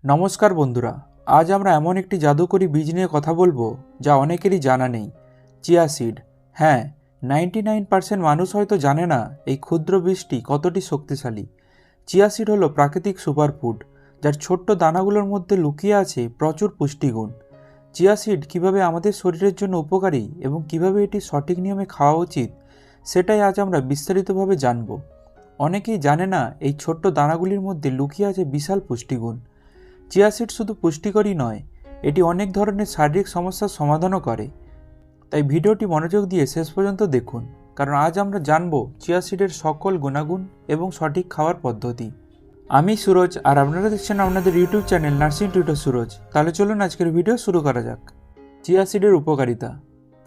নমস্কার বন্ধুরা, আজ আমরা এমন একটি জাদুকরী বীজ নিয়ে কথা বলবো যা অনেকেরই জানা নেই। Chia seed. হ্যাঁ, 99% মানুষ হয়তো জানে না এই ক্ষুদ্র বীজটি কতটি শক্তিশালী। চিয়া সিড হলো প্রাকৃতিক সুপারফুড, যার ছোট্ট দানাগুলোর মধ্যে লুকিয়ে আছে প্রচুর পুষ্টিগুণ। চিয়া সিড কীভাবে আমাদের শরীরের জন্য উপকারী এবং কিভাবে এটি সঠিক নিয়মে খাওয়া উচিত, সেটাই আজ আমরা বিস্তারিতভাবে জানব। অনেকেই জানে না এই ছোট্ট দানাগুলির মধ্যে লুকিয়ে আছে বিশাল পুষ্টিগুণ। চিয়া সিড শুধু পুষ্টিকরই নয়, এটি অনেক ধরনের শারীরিক সমস্যার সমাধানও করে। তাই ভিডিওটি মনোযোগ দিয়ে শেষ পর্যন্ত দেখুন, কারণ আজ আমরা জানব চিয়া সিডের সকল গুণাগুণ এবং সঠিক খাওয়ার পদ্ধতি। আমি সুরজ, আর আপনারা দেখছেন আপনাদের YouTube channel nursing tutor Suraj. তাহলে চলুন আজকের ভিডিও শুরু করা যাক। চিয়া সিডের উপকারিতা।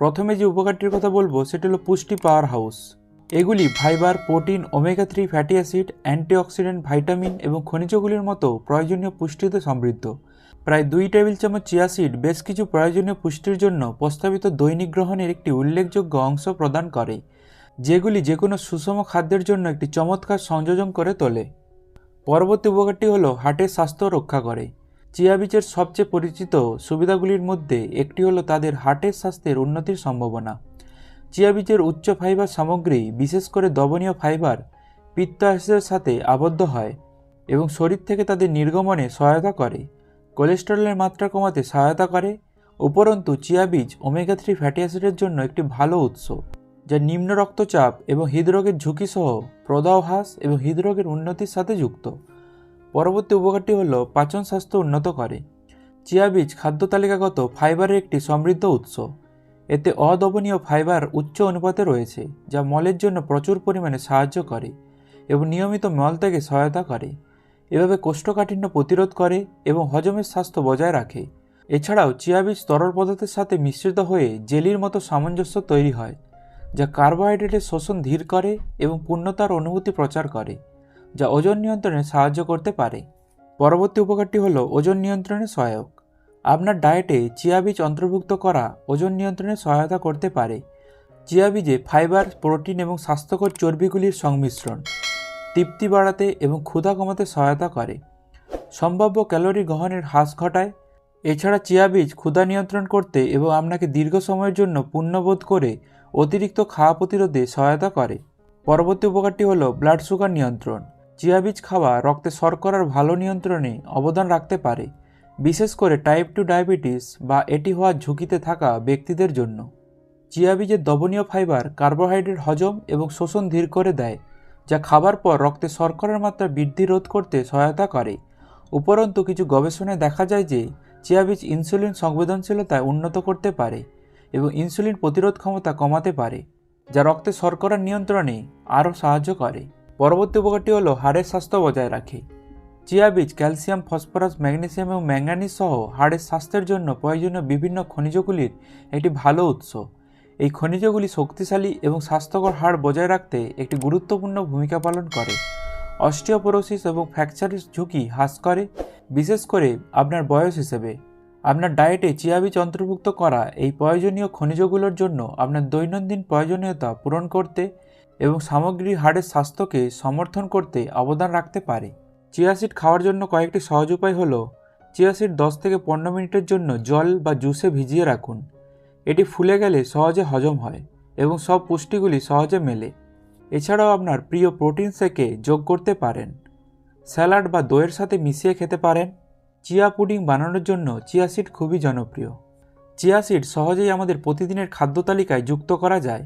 প্রথমে যে উপকারটির কথা বলবো সেটি হলো পুষ্টি পাওয়ার হাউস। এগুলি fibre, protein, omega 3 fatty acid, antioxidant, vitamin এবং খনিজগুলির মতো প্রয়োজনীয় পুষ্টিতে সমৃদ্ধ। প্রায় 2 টেবিল চামচ চিয়া সিড বেশ কিছু প্রয়োজনীয় পুষ্টির জন্য প্রস্তাবিত দৈনিক গ্রহণের একটি উল্লেখযোগ্য অংশ প্রদান করে, যেগুলি যে কোনো সুষম খাদ্যের জন্য একটি চমৎকার সংযোজন করে তোলে। পরবর্তী উপকারটি হলো হার্টের স্বাস্থ্য রক্ষা করে। চিয়া বীজের সবচেয়ে পরিচিত সুবিধাগুলির মধ্যে একটি হলো তাদের হার্টের স্বাস্থ্যের উন্নতির সম্ভাবনা। চিয়া বীজের উচ্চ ফাইবার সামগ্রী, বিশেষ করে দ্রবণীয় ফাইবার, পিত্তাশয়ের সাথে আবদ্ধ হয় এবং শরীর থেকে তাদের নির্গমনে সহায়তা করে। কোলেস্টেরলের মাত্রা কমাতে সহায়তা করে। উপরন্তু চিয়া বীজ ওমেগা 3 ফ্যাটি অ্যাসিডের জন্য একটি ভালো উৎস, যা নিম্ন রক্তচাপ এবং হৃদরোগের ঝুঁকি সহ প্রদাহ হ্রাস এবং হৃদরোগের উন্নতির সাথে যুক্ত। পরবর্তী উপকারটি হল পাচন স্বাস্থ্য উন্নত করে। চিয়া বীজ খাদ্য তালিকাগত ফাইবারের একটি সমৃদ্ধ উৎস। এতে অদ্রবণীয় ফাইবার উচ্চ অনুপাতে রয়েছে, যা মলের জন্য প্রচুর পরিমাণে সাহায্য করে এবং নিয়মিত মলত্যাগে সহায়তা করে। এভাবে কোষ্ঠকাঠিন্য প্রতিরোধ করে এবং হজমের স্বাস্থ্য বজায় রাখে। এছাড়াও চিয়া বীজ তরল পদার্থের সাথে মিশ্রিত হয়ে জেলির মতো সামঞ্জস্য তৈরি হয়, যা কার্বোহাইড্রেটের শোষণ ধীর করে এবং পূর্ণতার অনুভূতি প্রচার করে, যা ওজন নিয়ন্ত্রণে সাহায্য করতে পারে। পরবর্তী উপকারটি হলো ওজন নিয়ন্ত্রণে সহায়ক। আপনার ডায়েটে চিয়া বীজ অন্তর্ভুক্ত করা ওজন নিয়ন্ত্রণে সহায়তা করতে পারে। চিয়া বীজে ফাইবার, প্রোটিন এবং স্বাস্থ্যকর চর্বিগুলির সংমিশ্রণ তৃপ্তি বাড়াতে এবং ক্ষুধা কমাতে সহায়তা করে। সম্ভাব্য ক্যালোরি গ্রহণের হ্রাস ঘটায়। এছাড়া চিয়া বীজ ক্ষুধা নিয়ন্ত্রণ করতে এবং আপনাকে দীর্ঘ সময়ের জন্য পুণ্যবোধ করে অতিরিক্ত খাওয়া প্রতিরোধে সহায়তা করে। পরবর্তী উপকারটি হলো ব্লাড সুগার নিয়ন্ত্রণ। চিয়া বীজ খাওয়া রক্তে শর্করার ভালো নিয়ন্ত্রণে অবদান রাখতে পারে, বিশেষ করে টাইপ 2 ডায়াবেটিস বা এটি হওয়ার ঝুঁকিতে থাকা ব্যক্তিদের জন্য। চিয়া বীজের দ্রবণীয় ফাইবার কার্বোহাইড্রেট হজম এবং শোষণ ধীর করে দেয়, যা খাবার পর রক্তে শর্করার মাত্রা বৃদ্ধি রোধ করতে সহায়তা করে। উপরন্তু কিছু গবেষণায় দেখা যায় যে চিয়া বীজ ইনসুলিন সংবেদনশীলতা উন্নত করতে পারে এবং ইনসুলিন প্রতিরোধ ক্ষমতা কমাতে পারে, যা রক্তে শর্করার নিয়ন্ত্রণে আরও সাহায্য করে। পরবর্তী উপকারটি হলো হাড়ের স্বাস্থ্য বজায় রাখে। চিয়া বীজ ক্যালসিয়াম, ফসফরাস, ম্যাগনেসিয়াম এবং ম্যাঙ্গানিজ সহ হাড়ের স্বাস্থ্যের জন্য প্রয়োজনীয় বিভিন্ন খনিজগুলির একটি ভালো উৎস। এই খনিজগুলি শক্তিশালী এবং স্বাস্থ্যকর হাড় বজায় রাখতে একটি গুরুত্বপূর্ণ ভূমিকা পালন করে। অস্টিওপোরোসিস এবং ফ্র্যাকচারের ঝুঁকি হ্রাস করে, বিশেষ করে আপনার বয়স হিসেবে। আপনার ডায়েটে চিয়া বীজ অন্তর্ভুক্ত করা এই প্রয়োজনীয় খনিজগুলোর জন্য আপনার দৈনন্দিন প্রয়োজনীয়তা পূরণ করতে এবং সামগ্রিক হাড়ের স্বাস্থ্যকে সমর্থন করতে অবদান রাখতে পারে। চিয়া সিড খাওয়ার জন্য কয়েকটি সহজ উপায় হলো: চিয়া সিড 10 থেকে 15 মিনিটের জন্য জল বা জুসে ভিজিয়ে রাখুন। এটি ফুলে গেলে সহজে হজম হয় এবং সব পুষ্টিগুলি সহজে মেলে। এছাড়াও আপনার প্রিয় প্রোটিন শেকে যোগ করতে পারেন। স্যালাড বা দইয়ের সাথে মিশিয়ে খেতে পারেন। চিয়া পুডিং বানানোর জন্য চিয়া সিড খুবই জনপ্রিয়। চিয়া সিড সহজেই আমাদের প্রতিদিনের খাদ্য তালিকায় যুক্ত করা যায়।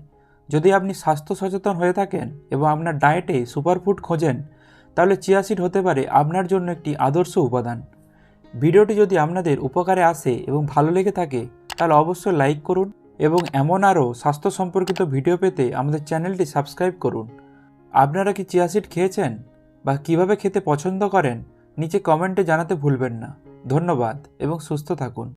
যদি আপনি স্বাস্থ্য সচেতন হয়ে থাকেন এবং আপনার ডায়েটে সুপারফুড খোঁজেন, তাহলে চিয়া সিড হতে পারে আপনার জন্য একটি আদর্শ উপাদান। ভিডিওটি যদি আপনাদের উপকারে আসে এবং ভালো লেগে থাকে, তাহলে অবশ্যই লাইক করুন এবং এমন আরও স্বাস্থ্য সম্পর্কিত ভিডিও পেতে আমাদের চ্যানেলটি সাবস্ক্রাইব করুন। আপনারা কি চিয়া সিড খেয়েছেন বা কিভাবে খেতে পছন্দ করেন, নিচে কমেন্টে জানাতে ভুলবেন না। ধন্যবাদ এবং সুস্থ থাকুন।